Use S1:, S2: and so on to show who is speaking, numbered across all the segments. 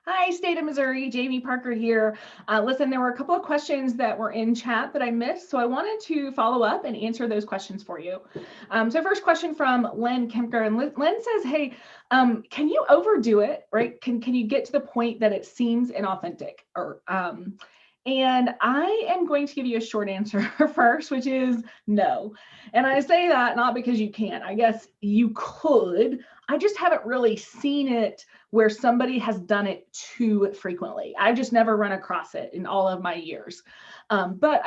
S1: Hi, State of Missouri, Jamie Parker here. Listen, there were a couple of questions that were in chat that I missed, so I wanted to follow up and answer those questions for you. So first question from Len Kemker, and Len says, hey, can you overdo it, right? Can you get to the point that it seems inauthentic? And I am going to give you a short answer first, which is no. And I say that not because you can't. I guess you could. I just haven't really seen it where somebody has done it too frequently. I've just never run across it in all of my years. But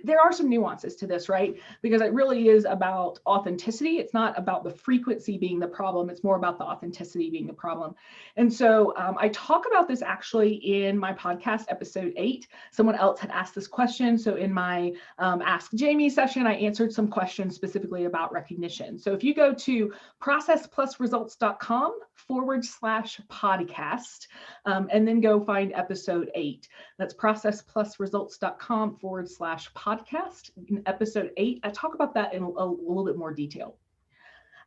S1: there are some nuances to this, right? Because it really is about authenticity. It's not about the frequency being the problem. It's more about the authenticity being the problem. And so I talk about this actually in my podcast, episode 8. Someone else had asked this question. So in my Ask Jamie session, I answered some questions specifically about recognition. So if you go to processplusresults.com/podcast, and then go find episode 8. That's processplusresults.com/podcast. In episode 8, I talk about that in a little bit more detail.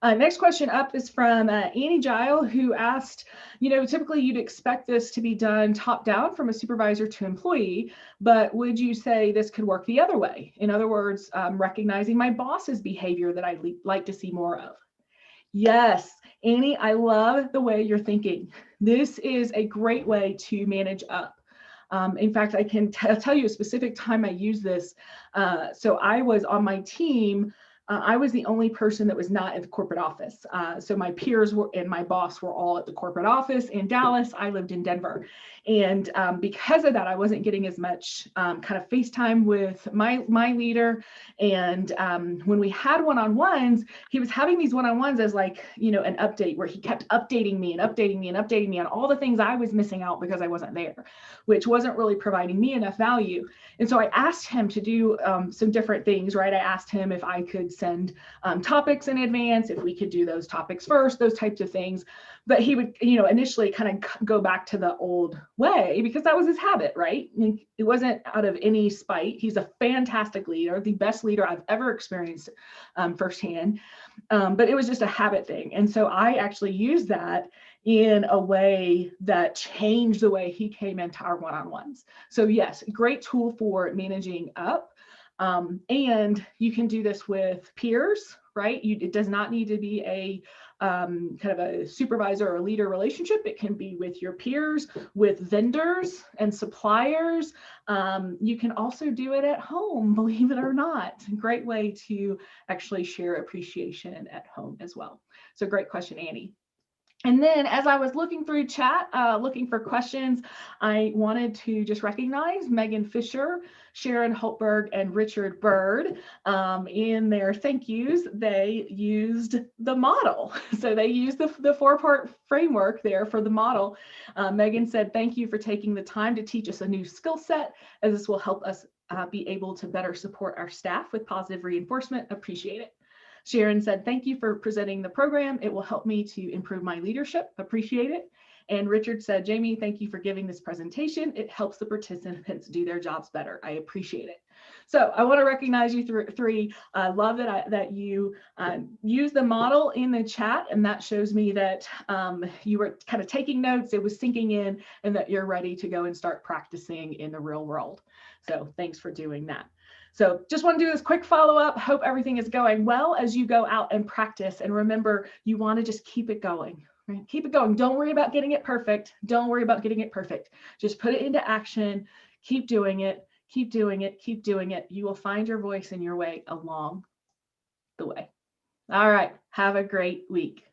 S1: Next question up is from Annie Gile, who asked, typically you'd expect this to be done top down from a supervisor to employee, but would you say this could work the other way? In other words, recognizing my boss's behavior that I'd like to see more of. Yes, Annie, I love the way you're thinking. This is a great way to manage up. In fact, I can tell you a specific time I used this. So I was on my team. I was the only person that was not at the corporate office. So my peers and my boss were all at the corporate office in Dallas. I lived in Denver. And because of that, I wasn't getting as much kind of FaceTime with my leader. And when we had one-on-ones, he was having these one-on-ones as like, an update where he kept updating me and updating me and updating me on all the things I was missing out because I wasn't there, which wasn't really providing me enough value. And so I asked him to do some different things, right? I asked him if I could send topics in advance, if we could do those topics first, those types of things. But he would, initially kind of go back to the old way because that was his habit, right? And it wasn't out of any spite. He's a fantastic leader, the best leader I've ever experienced firsthand. But it was just a habit thing. And so I actually used that in a way that changed the way he came into our one-on-ones. So yes, great tool for managing up. And you can do this with peers, right? It does not need to be a kind of a supervisor or leader relationship. It can be with your peers, with vendors and suppliers. You can also do it at home, believe it or not. Great way to actually share appreciation at home as well. So great question, Annie. And then as I was looking through chat, looking for questions, I wanted to just recognize Megan Fisher, Sharon Holtberg, and Richard Bird. In their thank yous, they used the model. So they used the four-part framework there for the model. Megan said, thank you for taking the time to teach us a new skill set, as this will help us be able to better support our staff with positive reinforcement. Appreciate it. Sharon said, thank you for presenting the program. It will help me to improve my leadership. Appreciate it. And Richard said, Jamie, thank you for giving this presentation. It helps the participants do their jobs better. I appreciate it. So I want to recognize you three. I love that you use the model in the chat, and that shows me that you were kind of taking notes, it was sinking in, and that you're ready to go and start practicing in the real world. So thanks for doing that. So just want to do this quick follow-up. Hope everything is going well as you go out and practice. And remember, you want to just keep it going, right? Keep it going. Don't worry about getting it perfect. Don't worry about getting it perfect. Just put it into action. Keep doing it. Keep doing it. Keep doing it. You will find your voice and your way along the way. All right. Have a great week.